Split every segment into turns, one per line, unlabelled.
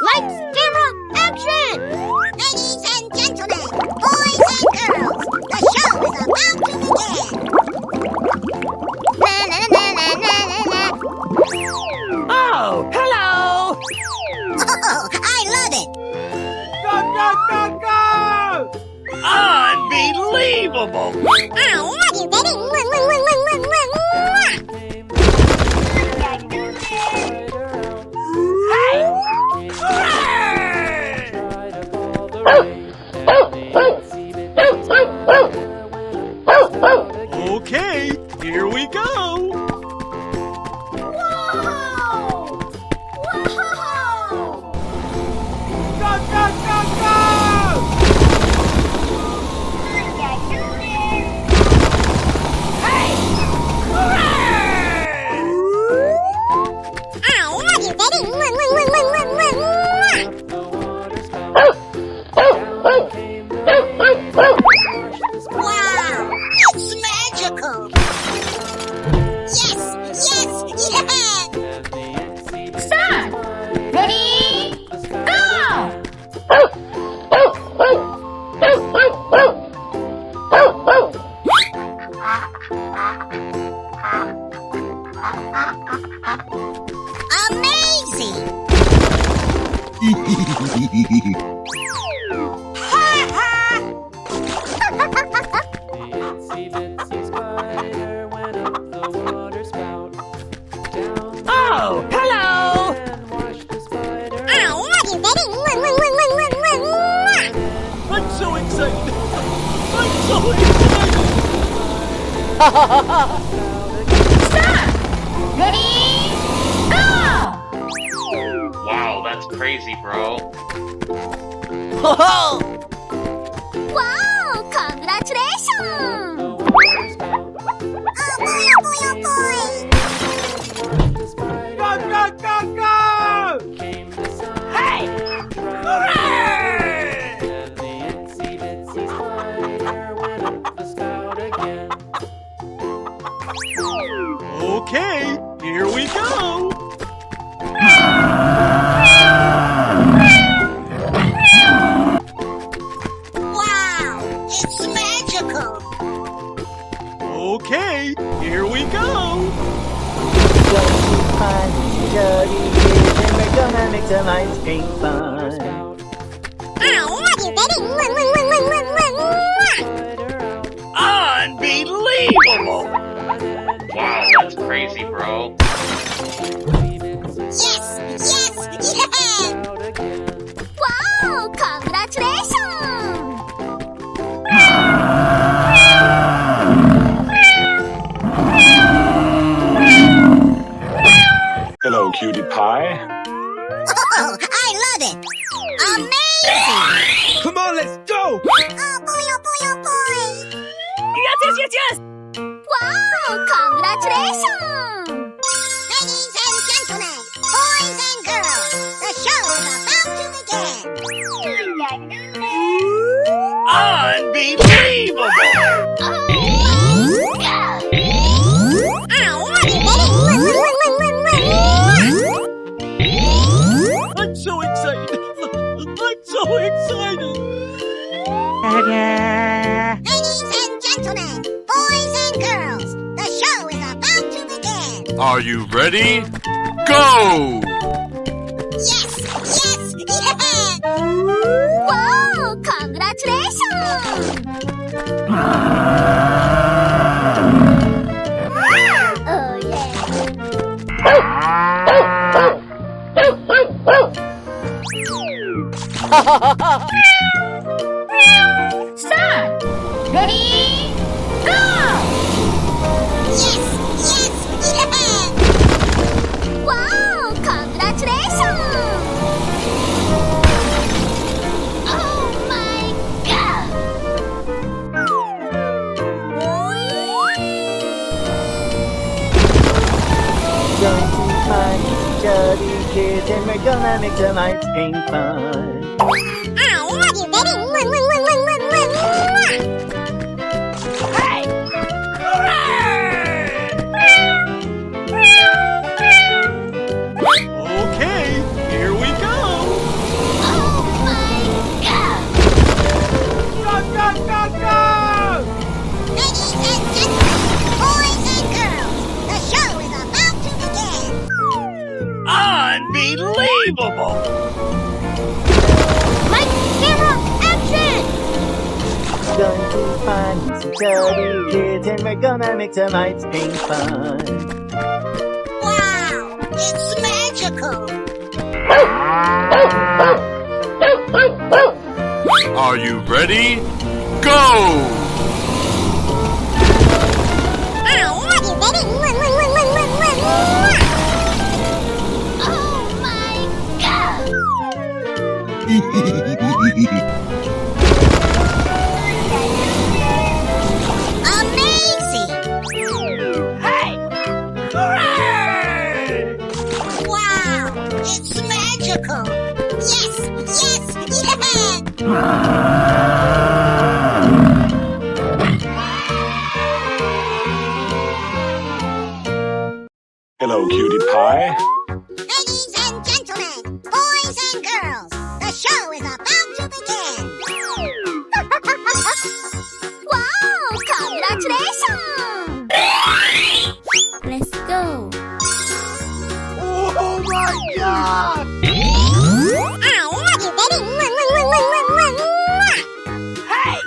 Lights, camera, action! Ladies and gentlemen, boys and girls, the show is about to begin. Na na na na na na na.
Oh, hello!
Oh, I love it.
Go, go, go, go! Unbelievable!
I love you, baby.
Okay, here we go!
Whoa! Whoa!
Go, go, go, go! Hey! Hooray!
I love you, baby. Wow, it's magical. Yes, yes, yes.
Start! Ready? Go!
Amazing.
Oh, hello!
I love you, baby.
I'm so excited! I'm so excited!
Start! Ready? Go!
Wow, that's crazy, bro.
Ho-ho!
Wow, congratulations. Oh boy, oh boy, oh boy.
Go, go, go, go! Hey! Hooray! Okay, here we go!
Wow, it's magical.
Okay, here we go!
Jody kids and we're gonna make some ice cream fun.
I love you, baby.
Unbelievable!
Wow, that's crazy, bro.
Yes, yes, yes. Wow, congratulations.
Hello, cutie pie.
Oh, I love it. Amazing.
Come on, let's go!
Oh boy, oh boy, oh boy.
Yes, yes, yes, yes!
Wow, congratulations. Ladies and gentlemen, boys and girls, the show is about to begin.
Unbelievable!
Oh my God. I love you, baby.
I'm so excited! I'm so excited!
Ladies and gentlemen, boys and girls, the show is about to begin.
Are you ready? Go!
Yes, yes, yes. Wow, congratulations. Oh,
Start! Ready? Go!
yes, yes, yes. Wow, congratulations. Oh my God.
Going to find Jody kids and we're gonna make some ice cream fun.
I love you, baby.
Hey! Hooray! Okay, here we go! Unbelievable!
Lights, camera, action!
Going to find some chubby kids and we're gonna make some ice cream fun.
Wow, it's magical!
Are you ready? Go!
Are you ready? Oh my god! Amazing!
Hey! Hooray!
Wow, it's magical! Yes, yes, yeah!
Hello, Cutie Pie.
Ladies and gentlemen, boys and girls, the show is about to begin! Wow, congratulations! Let's go!
Oh my god!
Are you ready?
Hey!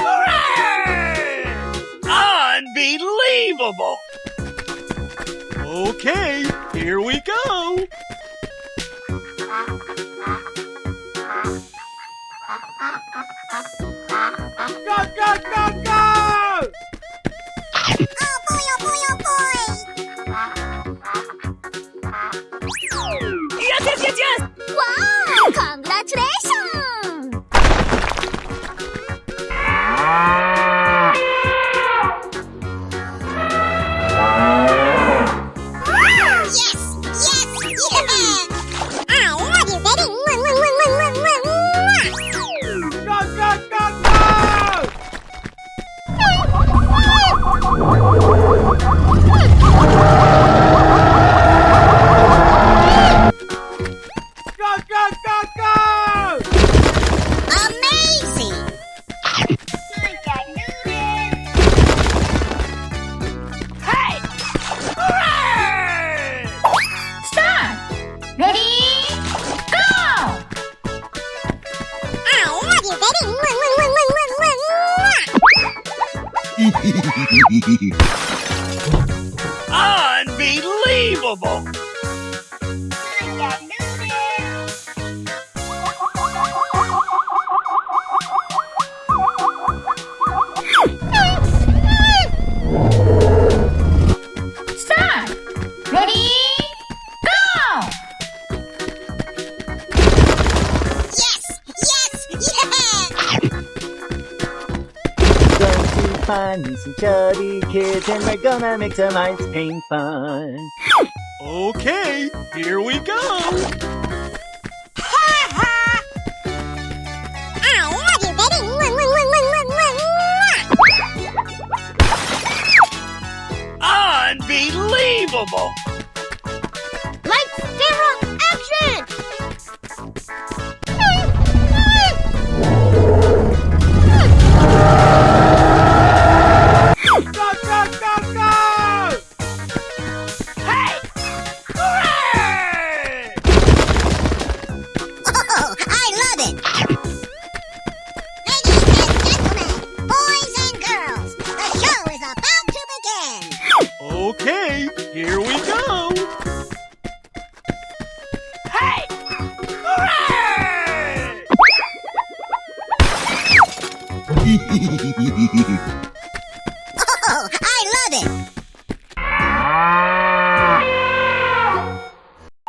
Hooray! Unbelievable! Okay, here we go! Go, go, go, go!
Oh boy, oh boy, oh boy!
Yes, yes, yes, yes!
Wow, congratulations! Yes, yes, yeah! Are you ready?
Go, go, go, go! Go, go, go, go!
Amazing!
Hey! Hooray!
Start. Ready? Go.
Are you ready?
Unbelievable!
Start. Ready? Go.
Yes, yes, yeah!
Going to find me some chubby kids and we're gonna make some ice cream fun.
Okay, here we go!
Are you ready?
Unbelievable!
Lights, camera, action!
Go, go, go, go! Hey! Hooray!
Oh, I love it! Ladies and gentlemen, boys and girls, the show is about to begin!
Okay, here we go! Hey! Hooray!
Oh, I love it!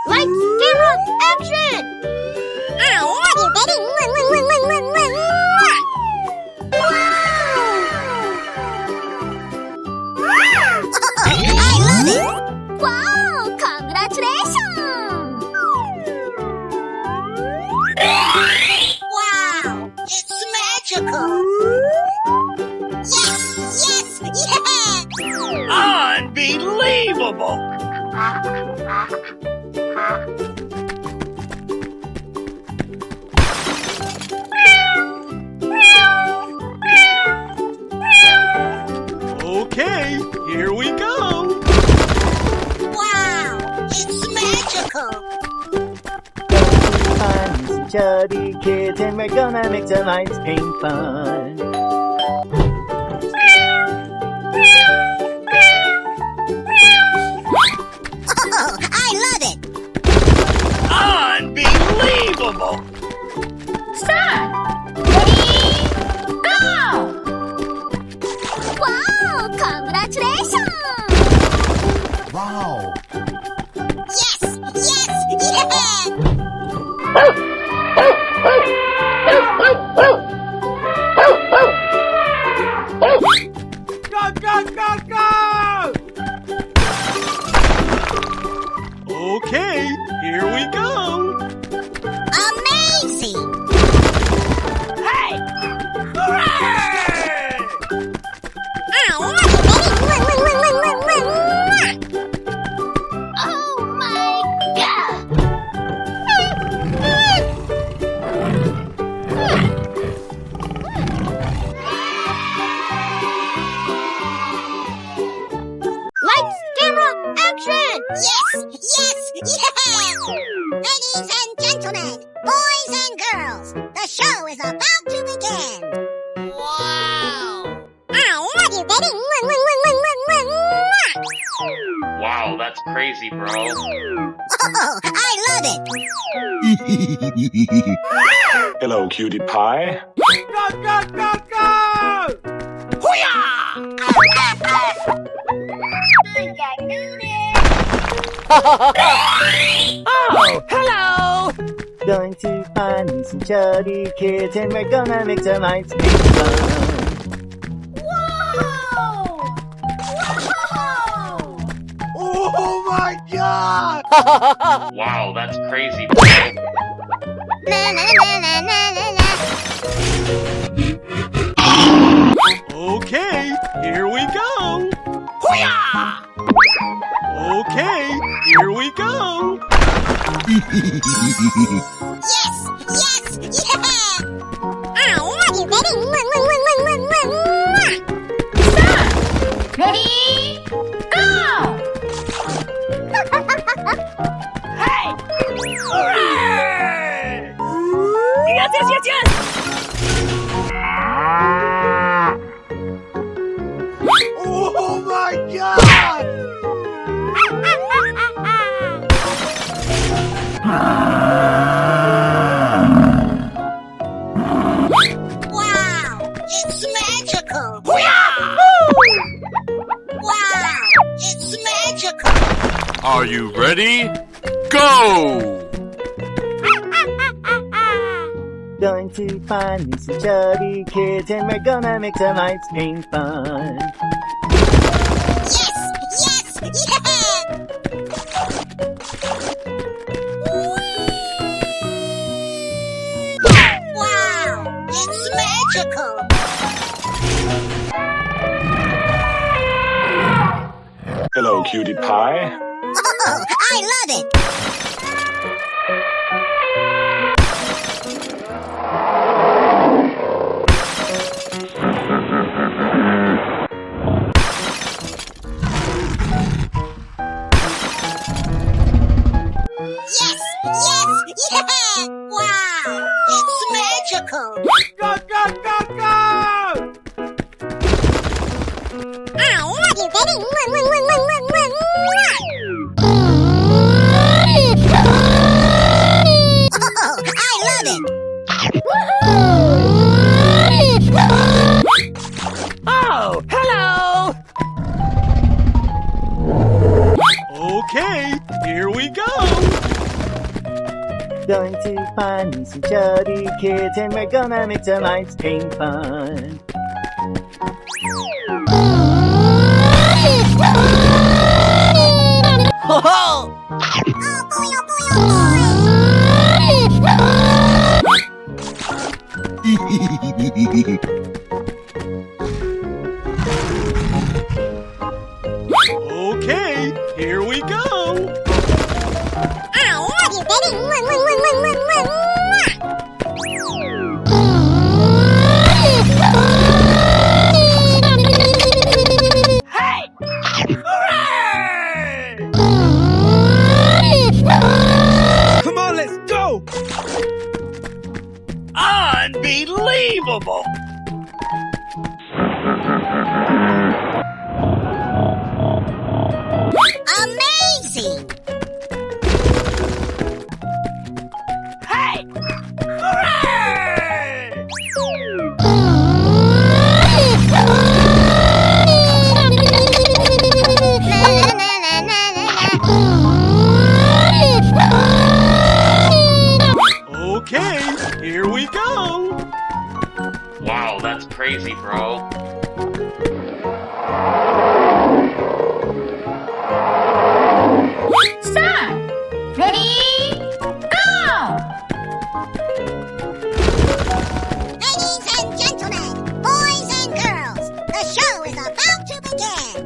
Lights, camera, action! Are you ready? Oh, I love it! Wow, congratulations! Wow, it's magical!
some chubby kids, and we're gonna make some ice cream fun.
Oh, I love it!
Unbelievable!
Start! Ready? Go!
Wow! Congratulations!
Wow!
Yes! Yes! Yeah!
Go, go, go, go! Okay, here we go!
Amazing!
Hey! Hooray!
Ow! Oh my god! Lights, camera, action! Yes! Yes! Yeah! Ladies and gentlemen, boys and girls, the show is about to begin. Wow! Ow! Are you ready?
Wow, that's crazy, bro.
Oh, I love it!
Hello, cutie pie.
Go, go, go, go! Oh, hello!
Going to find me some chubby kids, and we're gonna make some ice cream fun.
Oh my god!
Wow, that's crazy, bro.
La la la la la la la.
Okay, here we go! Okay, here we go!
Yes! Yes! Yeah! Ow! Are you ready?
Start! Ready? Go!
Hey! Hooray! Yes, yes, yes, yes! Oh my god!
Wow! It's magical! Wow! It's magical!
Are you ready? Go!
Going to find me some chubby kids, and we're gonna make some ice cream fun.
Yes! Yes! Yeah! Wow! It's magical!
Hello, cutie pie.
Oh, I love it! Yes! Yes! Yeah! Wow! It's magical!
Go, go, go, go!
Ow! Are you ready? Oh, I love it!
Oh, hello! Okay, here we go!
Going to find me some chubby kids, and we're gonna make some ice cream fun.
Ho ho!
Oh boy, oh boy, oh boy!
Okay, here we go!
Ow! Are you ready?
Hey! Hooray! Come on, let's go! Unbelievable!
Amazing!
Hey! Hooray! Okay, here we go!
Wow, that's crazy, bro.
Start! Ready? Go!
Ladies and gentlemen, boys and girls, the show is about to begin.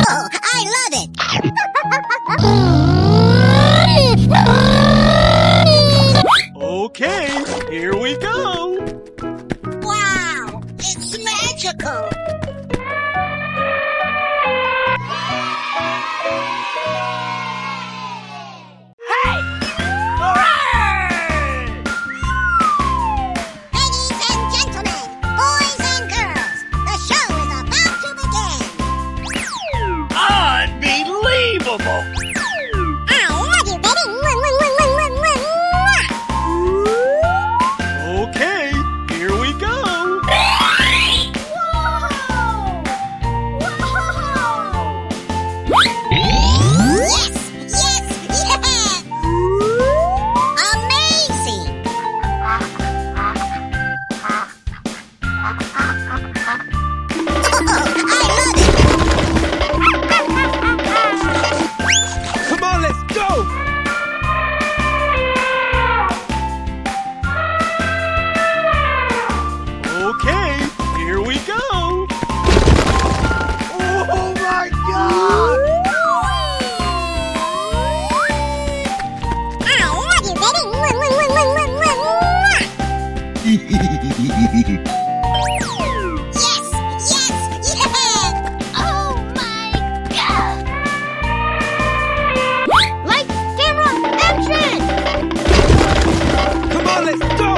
Oh, I love it.
Okay, here we go!
Wow, it's magical.
Hey! Hooray!
Ladies and gentlemen, boys and girls, the show is about to begin.
Unbelievable!
I love you, baby.
Okay, here we go!
Yes, yes, yeah! Amazing! I love it!
Come on, let's go! Okay, here we go! Oh my god!
I love you, baby. Yes, yes, yeah! Oh my god! Lights, camera, action!
Come on, let's go!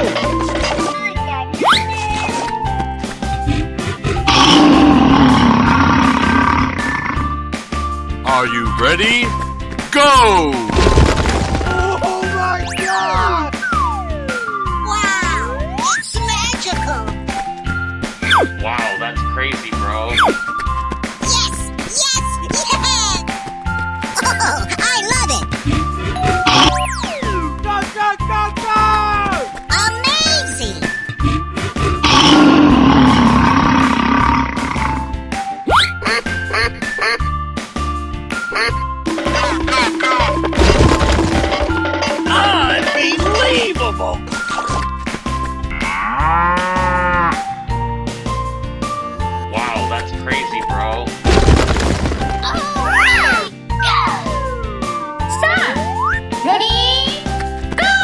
Are you ready? Go!
Oh my god!
Wow, it's magical!
Wow, that's crazy, bro.
Yes, yes, yeah! Oh, I love it!
Go, go, go, go!
Amazing!
Unbelievable!
Wow, that's crazy, bro.
Start! Ready? Go!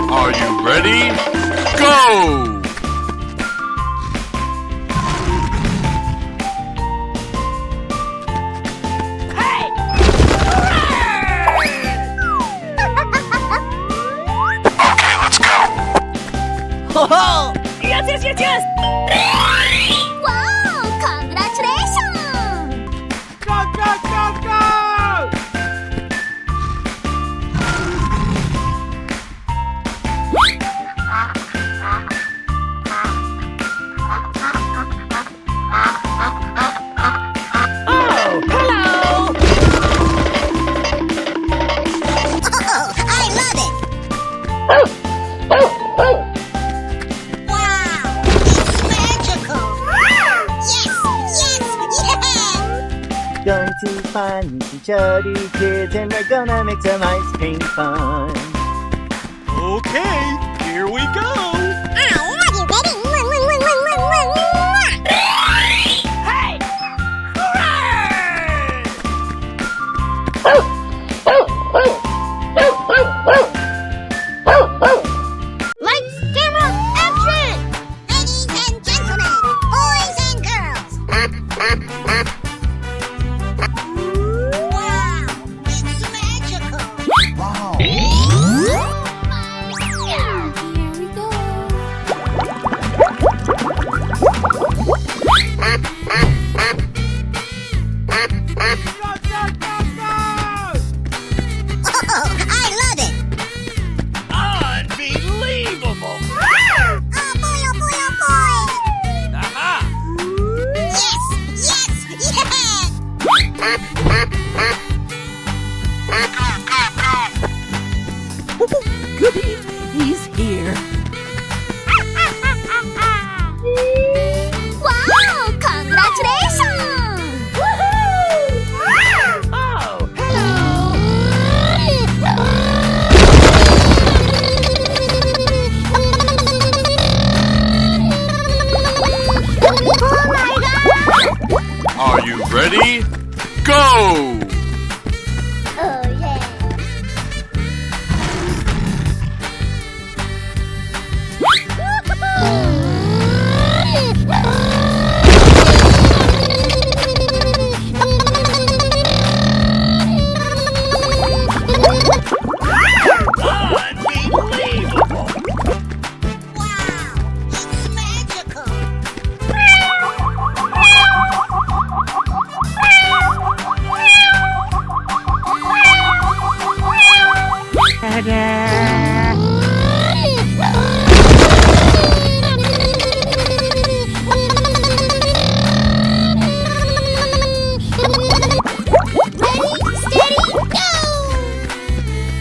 Are you ready? Go!
Yes, yes, yes, yes!
Wow, congratulations!
Go, go, go, go! Oh, hello!
Oh, I love it! Wow, it's magical! Yes, yes, yeah!
Going to find some chubby kids and we're gonna make some ice cream fun.
Okay, here we go!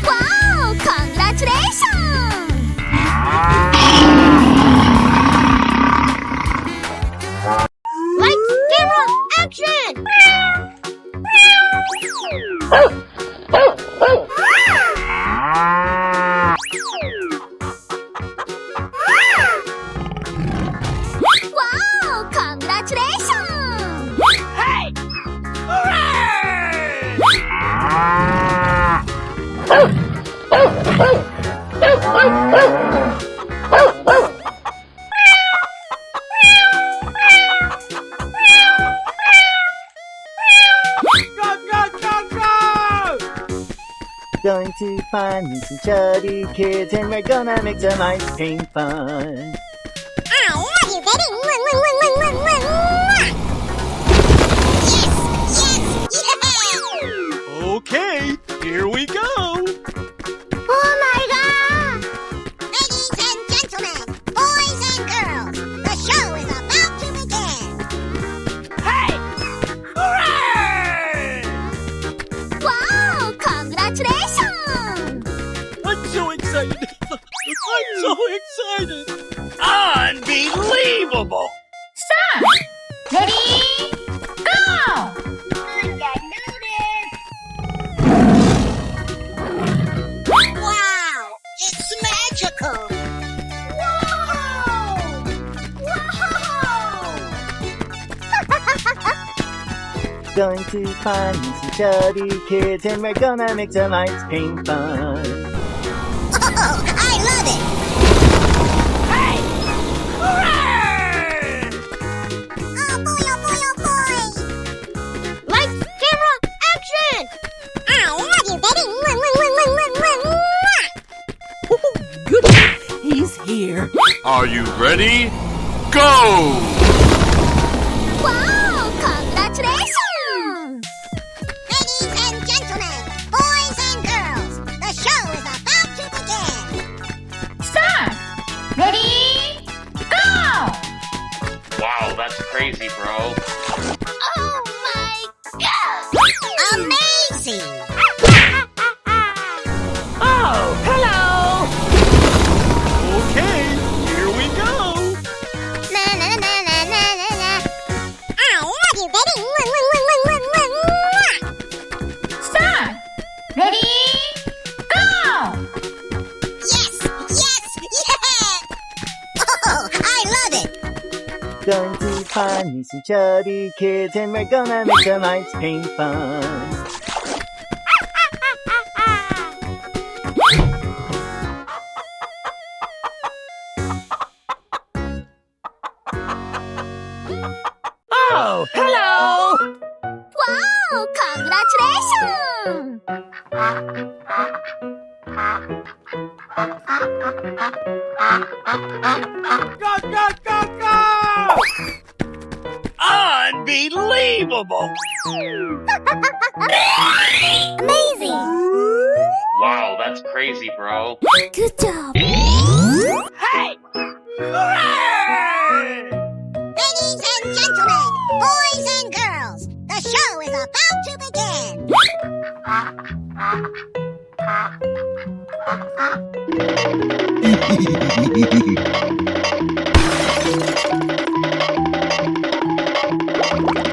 Wow! Congratulations! Lights, camera, action! Wow! Congratulations!
Hey! Hooray! Go, go, go, go!
Going to find me some chubby kids and we're gonna make some ice cream fun.
I love you, baby! Yes! Yeah!
Okay, here we go.
Oh my god! Ladies and gentlemen, boys and girls, the show is about to begin!
Hey! Hooray!
Wow! Congratulations!
I'm so excited. I'm so excited. Unbelievable!
Start. Ready, go!
Wow! It's magical! Wow! Wow!
Going to find me some chubby kids and we're gonna make some ice cream fun.
Oh, I love it!
Hey! Hooray!
Oh boy, oh boy, oh boy! Lights, camera, action! I love you, baby!
Good. He's here.
Are you ready? Go!
Wow! Congratulations! Ladies and gentlemen, boys and girls, the show is about to begin!
Start. Ready, go!
Wow, that's crazy, bro.
Oh my god! Amazing!
Oh, hello.
Okay, here we go.
Na na na na na na na. I love you, baby!
Start. Ready, go!
Yes! Yes! Yeah! Oh, I love it!
Going to find me some chubby kids and we're gonna make some ice cream fun.
Oh, hello.
Wow! Congratulations!
Go, go, go, go! Unbelievable!
Amazing!
Wow, that's crazy, bro.
Good job!
Hey! Hooray!
Ladies and gentlemen, boys and girls, the show is about to begin!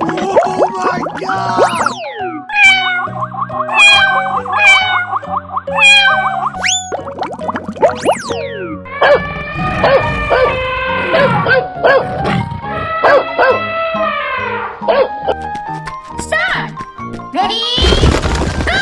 Oh my god!
Start. Ready, go!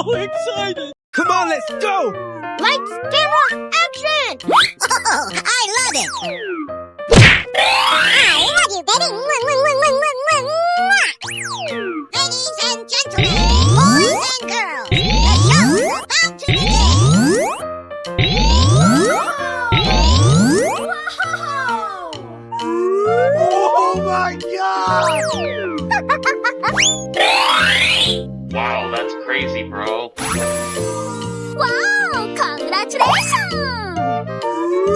so excited!
Come on, let's go!
Lights, camera, action! Oh, I love it! I love you, baby! Ladies and gentlemen, boys and girls, the show is about to
Oh my god!
Wow, that's crazy, bro.
Wow! Congratulations!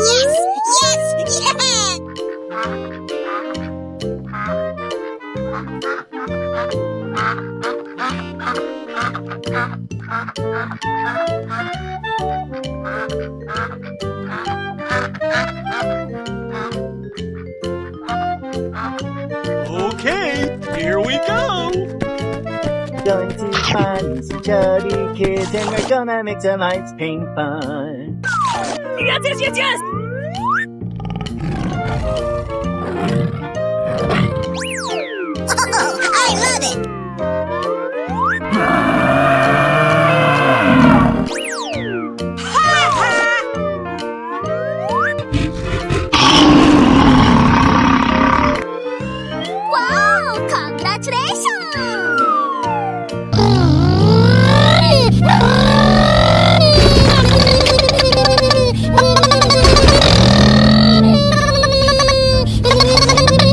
Yes! Yes! Yeah!
Okay, here we go!
Going to find some chubby kids and we're gonna make some ice cream fun.
Yes!
Oh, I love it! Wow! Congratulations!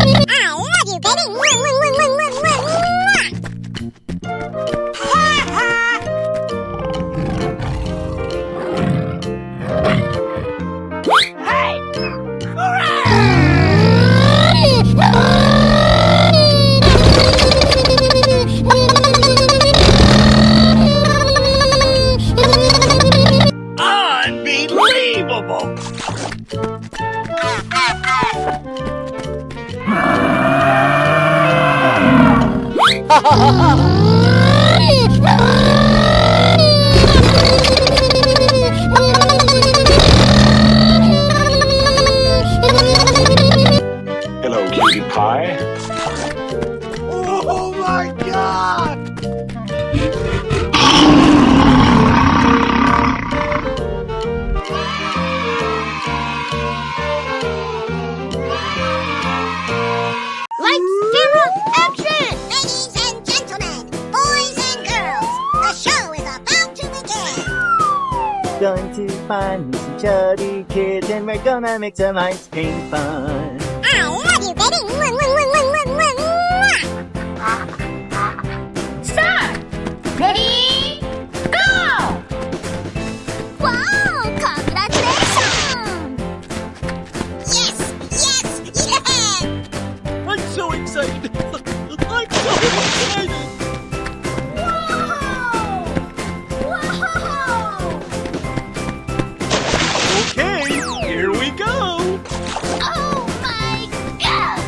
I love you,
Unbelievable!
Hello, cutie pie.
Oh my god!
Lights, camera, action! Ladies and gentlemen, boys and girls, the show is about to begin.
Going to find some chubby kids and we're gonna make some ice cream fun.
I love you, baby.
Start! Ready? Go!
Wow! Congratulations! Yes! Yes! Yeah!
I'm so excited! I'm so excited! Okay, here we go!
Oh my god!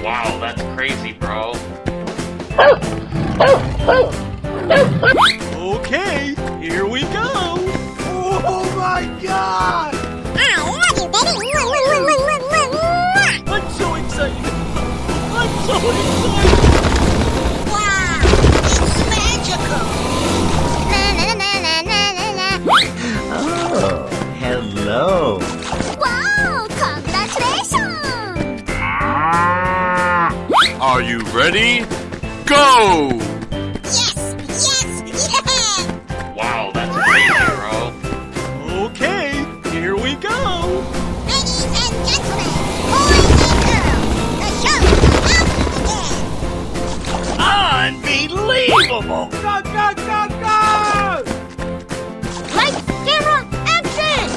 Wow, that's crazy, bro.
Okay, here we go!
Oh my god!
I love you, baby.
I'm so excited! I'm so excited!
Wow! It's magical! Na na na na na na na.
Oh, hello.
Wow! Congratulations!
Are you ready? Go!
Yes! Yes! Yeah!
Wow, that's crazy, bro.
Okay, here we go!
Ladies and gentlemen, boys and girls, the show is about to begin.
Unbelievable!
Go, go, go, go!
Lights, camera, action!